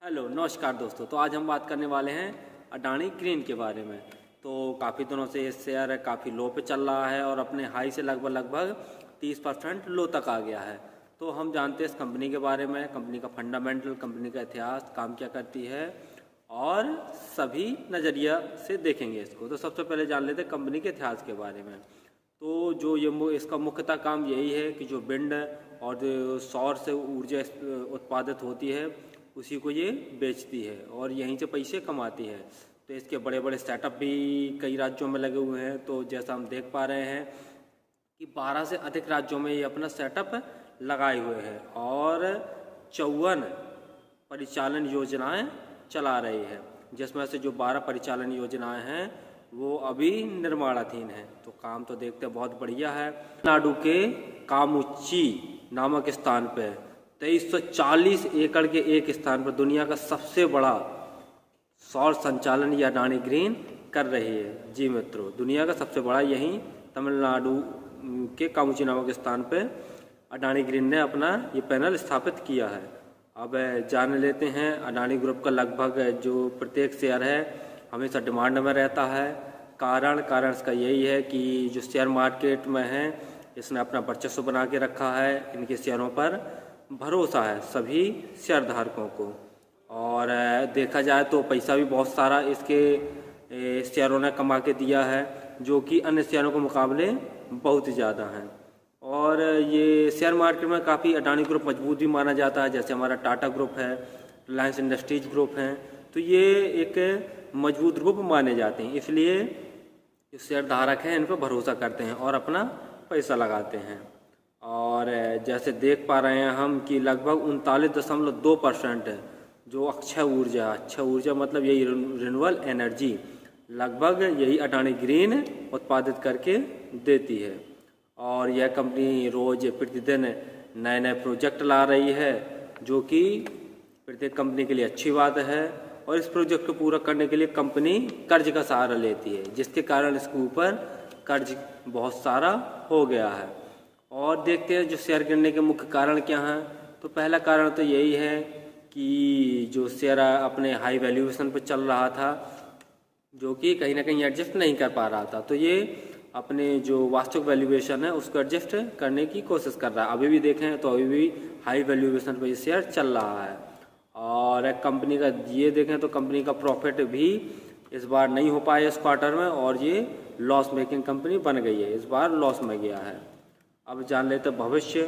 Hello नमस्कार दोस्तों। तो आज हम बात करने वाले हैं अडानी ग्रीन के बारे में। तो काफ़ी दिनों से ये शेयर काफ़ी लो पे चल रहा है और अपने हाई से लगभग 30% लो तक आ गया है। तो हम जानते हैं इस कंपनी के बारे में, कंपनी का फंडामेंटल, कंपनी का इतिहास, काम क्या करती है और सभी नज़रिया से देखेंगे इसको। तो सबसे पहले जान लेते हैं कंपनी के इतिहास के बारे में। तो जो ये इसका मुख्यतः काम यही है कि जो विंड और जो सौर से ऊर्जा उत्पादित होती है उसी को ये बेचती है और यहीं से पैसे कमाती है। तो इसके बड़े बड़े सेटअप भी कई राज्यों में लगे हुए हैं। तो जैसा हम देख पा रहे हैं कि 12 से अधिक राज्यों में ये अपना सेटअप लगाए हुए हैं और 54 परिचालन योजनाएं चला रही है, जिसमें से जो 12 परिचालन योजनाएं हैं वो अभी निर्माणाधीन है। तो काम तो देखते हैं बहुत बढ़िया है। तमिलनाडु के कामुच्ची नामक स्थान पे 2340 एकड़ के एक स्थान पर दुनिया का सबसे बड़ा सौर संचालन ये अडानी ग्रीन कर रही है। जी मित्रों, दुनिया का सबसे बड़ा यहीं तमिलनाडु के कामुच्ची नामक स्थान पे अडानी ग्रीन ने अपना ये पैनल स्थापित किया है। अब जान लेते हैं अडानी ग्रुप का लगभग जो प्रत्येक शेयर है हमेशा डिमांड में रहता है। कारण इसका यही है कि जो शेयर मार्केट में है इसने अपना वर्चस्व बना के रखा है। इनके शेयरों पर भरोसा है सभी शेयर धारकों को और देखा जाए तो पैसा भी बहुत सारा इसके शेयरों ने कमा के दिया है, जो कि अन्य शेयरों के मुकाबले बहुत ज़्यादा हैं। और ये शेयर मार्केट में काफ़ी अडानी ग्रुप मजबूत भी माना जाता है। जैसे हमारा टाटा ग्रुप है, रिलायंस इंडस्ट्रीज ग्रुप हैं, तो ये एक मजबूत ग्रुप माने जाते हैं। इसलिए जो शेयर धारक हैं इन पर भरोसा करते हैं और अपना पैसा लगाते हैं। और जैसे देख पा रहे हैं हम कि लगभग 39.2% है जो अक्षय ऊर्जा मतलब यही रिन्यूएबल एनर्जी लगभग यही अडानी ग्रीन उत्पादित करके देती है। और यह कंपनी रोज़ प्रतिदिन नए नए प्रोजेक्ट ला रही है, जो कि प्रत्येक कंपनी के लिए अच्छी बात है। और इस प्रोजेक्ट को पूरा करने के लिए कंपनी कर्ज का सहारा लेती है, जिसके कारण इसके ऊपर कर्ज बहुत सारा हो गया है। और देखते हैं जो शेयर गिरने के मुख्य कारण क्या हैं। तो पहला कारण तो यही है कि जो शेयर अपने हाई वैल्यूएशन पर चल रहा था, जो कि कहीं ना कहीं एडजस्ट नहीं कर पा रहा था। तो ये अपने जो वास्तविक वैल्यूएशन है उसको एडजस्ट करने की कोशिश कर रहा है। अभी भी देखें तो अभी भी हाई वैल्यूएशन पर ये शेयर चल रहा है। और कंपनी का ये देखें तो कंपनी का प्रॉफिट भी इस बार नहीं हो पाया इस क्वार्टर में और ये लॉस मेकिंग कंपनी बन गई है, इस बार लॉस में गया है। अब जान लेते हैं भविष्य।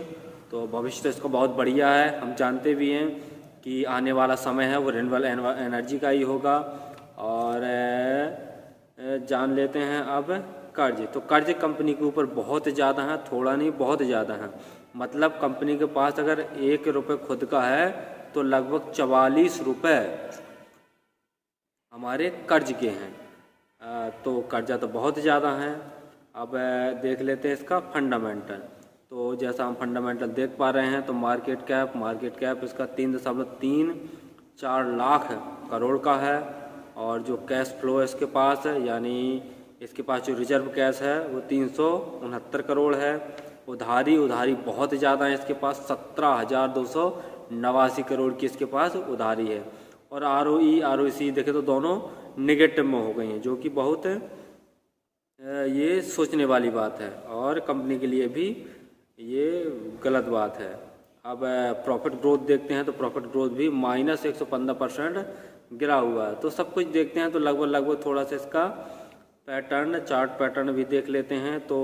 तो भविष्य तो इसका बहुत बढ़िया है। हम जानते भी हैं कि आने वाला समय है वो रिन्यूएबल एनर्जी का ही होगा। और जान लेते हैं अब कर्ज। तो कर्ज कंपनी के ऊपर बहुत ज़्यादा है, थोड़ा नहीं बहुत ज़्यादा है। मतलब कंपनी के पास अगर 1 रुपये खुद का है तो लगभग 44 रुपये हमारे कर्ज के हैं। तो कर्जा तो बहुत ज़्यादा है। अब देख लेते हैं इसका फंडामेंटल। तो जैसा हम फंडामेंटल देख पा रहे हैं तो मार्केट कैप इसका 3.34 लाख करोड़ का है। और जो कैश फ्लो इसके पास है, यानी इसके पास जो रिजर्व कैश है वो 369 करोड़ है। उधारी बहुत ज़्यादा है इसके पास, 17,289 करोड़ की इसके पास उधारी है। और ROE देखें तो दोनों नेगेटिव में हो गई हैं, जो कि बहुत ये सोचने वाली बात है और कंपनी के लिए भी ये गलत बात है। अब प्रॉफिट ग्रोथ देखते हैं तो प्रॉफिट ग्रोथ भी -115% गिरा हुआ है। तो सब कुछ देखते हैं तो लगभग थोड़ा सा इसका चार्ट पैटर्न भी देख लेते हैं। तो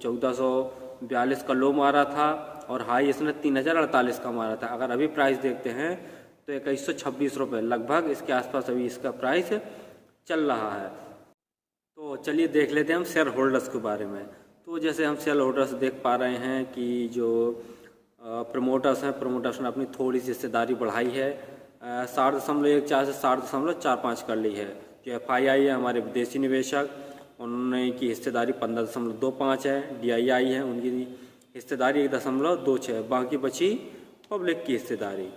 1442 का लो मारा था और हाई इसने 3048 का मारा था। अगर अभी प्राइस देखते हैं तो 2126 रुपये लगभग इसके आसपास अभी इसका प्राइस चल रहा है। तो चलिए देख लेते हैं हम शेयर होल्डर्स के बारे में। तो जैसे हम शेयर होल्डर्स देख पा रहे हैं कि जो प्रमोटर्स हैं, प्रमोटर्स ने अपनी थोड़ी सी हिस्सेदारी बढ़ाई है, 60.14 से 60.45 कर ली है। जो FII है हमारे विदेशी निवेशक, उन्होंने की हिस्सेदारी 15.25 है। DII है, उनकी हिस्सेदारी 1.26, बाकी बची पब्लिक की हिस्सेदारी।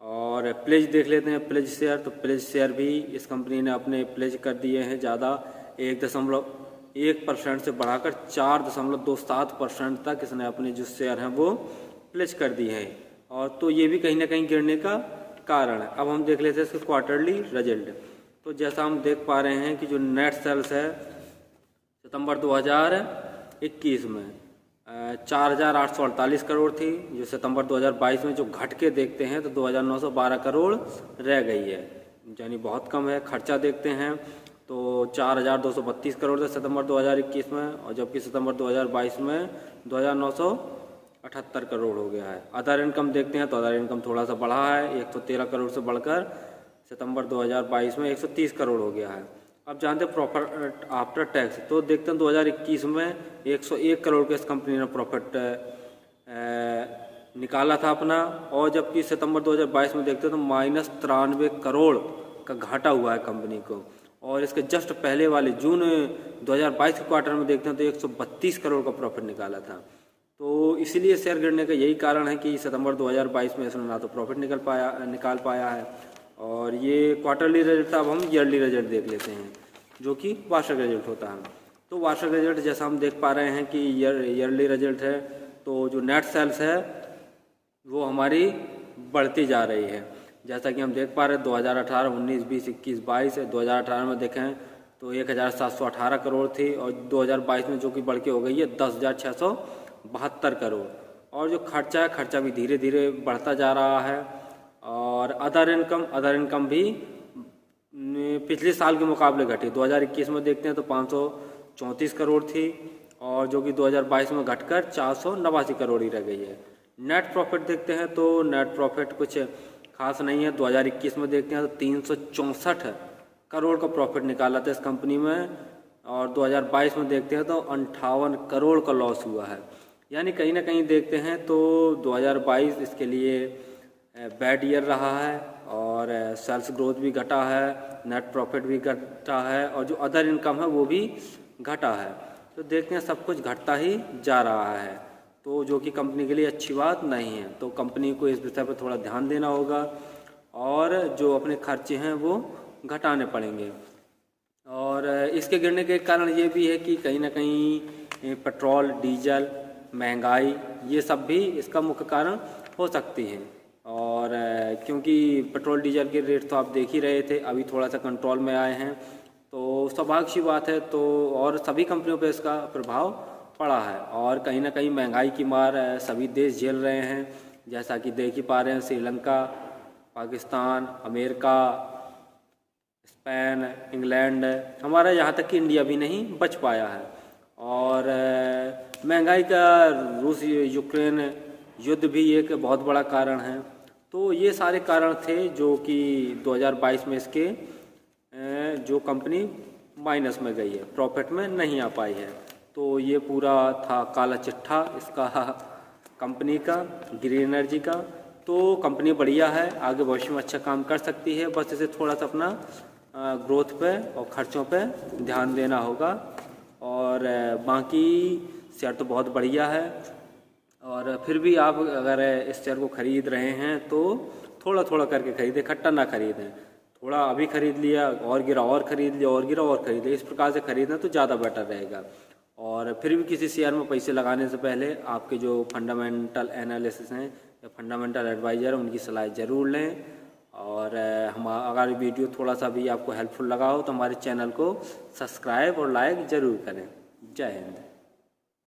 और प्लेज देख लेते हैं, प्लेज शेयर। तो प्लेज शेयर भी इस कंपनी ने अपने प्लेज कर दिए हैं ज़्यादा, 1.1% से बढ़ाकर 4.27% तक इसने अपने जो शेयर हैं वो प्लेज कर दिए हैं। और तो ये भी कहीं ना कहीं गिरने का कारण है। अब हम देख लेते हैं इसके क्वार्टरली रिजल्ट। तो जैसा हम देख पा रहे हैं कि जो नेट सेल्स है सितंबर 2021 में 4,848 करोड़ थी, जो सितंबर 2022 में जो घट के देखते हैं तो 2,912 करोड़ रह गई है, यानी बहुत कम है। खर्चा देखते हैं तो 4,232 करोड़ था सितंबर 2021 में, और जबकि सितंबर 2022 में 2,978 करोड़ हो गया है। अदर इनकम देखते हैं तो अदर इनकम थोड़ा सा बढ़ा है, 113 करोड़ से बढ़कर सितंबर 2022 में 130 करोड़ हो गया है। अब जानते हैं प्रॉफिट आफ्टर टैक्स, तो देखते हैं 2021 में 101 करोड़ के इस कंपनी ने प्रॉफिट निकाला था अपना, और जबकि सितंबर 2022 में देखते हैं तो -93 करोड़ का घाटा हुआ है कंपनी को। और इसके जस्ट पहले वाले जून 2022 के क्वार्टर में देखते हैं तो 132 करोड़ का प्रॉफिट निकाला था। तो इसीलिए शेयर गिरने का यही कारण है कि सितंबर 2022 में इसने ना तो प्रॉफिट निकाल पाया है, और ये क्वार्टरली रिजल्ट था। अब हम ईयरली रिजल्ट देख लेते हैं, जो कि वार्षिक रिजल्ट होता है। तो वार्षिक रिजल्ट जैसा हम देख पा रहे हैं कि ईयरली रिजल्ट है, तो जो नेट सेल्स है वो हमारी बढ़ती जा रही है। जैसा कि हम देख पा रहे हैं 2018, 19, 20, 21, 22 है। 2018 में देखें तो 1,718 करोड़ थी, और 2022 में जो कि बढ़ के हो गई है 10,672 करोड़। और जो खर्चा है, खर्चा भी धीरे धीरे बढ़ता जा रहा है। और अदर इनकम भी पिछले साल के मुकाबले घटी। 2021 में देखते हैं तो 534 करोड़ थी, और जो कि 2022 में घटकर 489 करोड़ ही रह गई है। नेट प्रॉफिट देखते हैं तो नेट प्रॉफिट कुछ खास नहीं है। 2021 में देखते हैं तो 364 करोड़ का प्रॉफिट निकाला था इस कंपनी में, और 2022 में देखते हैं तो 58 करोड़ का लॉस हुआ है। यानी कहीं ना कहीं देखते हैं तो 2022 इसके लिए बैड ईयर रहा है, और सेल्स ग्रोथ भी घटा है, नेट प्रॉफिट भी घटा है, और जो अदर इनकम है वो भी घटा है। तो देखते हैं सब कुछ घटता ही जा रहा है, तो जो कि कंपनी के लिए अच्छी बात नहीं है। तो कंपनी को इस विषय पर थोड़ा ध्यान देना होगा, और जो अपने खर्चे हैं वो घटाने पड़ेंगे। और इसके गिरने के कारण ये भी है कि कहीं ना कहीं पेट्रोल, डीजल, महंगाई, ये सब भी इसका मुख्य कारण हो सकती है। और क्योंकि पेट्रोल डीजल के रेट तो आप देख ही रहे थे, अभी थोड़ा सा कंट्रोल में आए हैं, तो स्वाभाविक सी बात है। तो और सभी कंपनियों पे इसका प्रभाव पड़ा है, और कहीं ना कहीं महंगाई की मार सभी देश झेल रहे हैं। जैसा कि देख ही पा रहे हैं, Sri Lanka, Pakistan, America, Spain, England, हमारा यहाँ तक कि इंडिया भी नहीं बच पाया है। और महंगाई का रूस यूक्रेन युद्ध भी एक बहुत बड़ा कारण है। तो ये सारे कारण थे जो कि 2022 में इसके जो कंपनी माइनस में गई है, प्रॉफिट में नहीं आ पाई है। तो ये पूरा था काला चिट्ठा इसका कंपनी का, ग्रीन एनर्जी का। तो कंपनी बढ़िया है, आगे भविष्य में अच्छा काम कर सकती है, बस इसे थोड़ा सा अपना ग्रोथ पे और खर्चों पे ध्यान देना होगा। और बाकी शेयर तो बहुत बढ़िया है, और फिर भी आप अगर इस शेयर को ख़रीद रहे हैं तो थोड़ा थोड़ा करके खरीदें, इकट्ठा ना खरीदें। थोड़ा अभी खरीद लिया और गिरा और खरीद लिया और गिरा और खरीद लिया, इस प्रकार से खरीदना तो ज़्यादा बेटर रहेगा। और फिर भी किसी शेयर में पैसे लगाने से पहले आपके जो फंडामेंटल एनालिसिस हैं या फंडामेंटल एडवाइज़र, उनकी सलाह ज़रूर लें। और हम अगर वीडियो थोड़ा सा भी आपको हेल्पफुल लगा हो तो हमारे चैनल को सब्सक्राइब और लाइक ज़रूर करें। जय हिंद।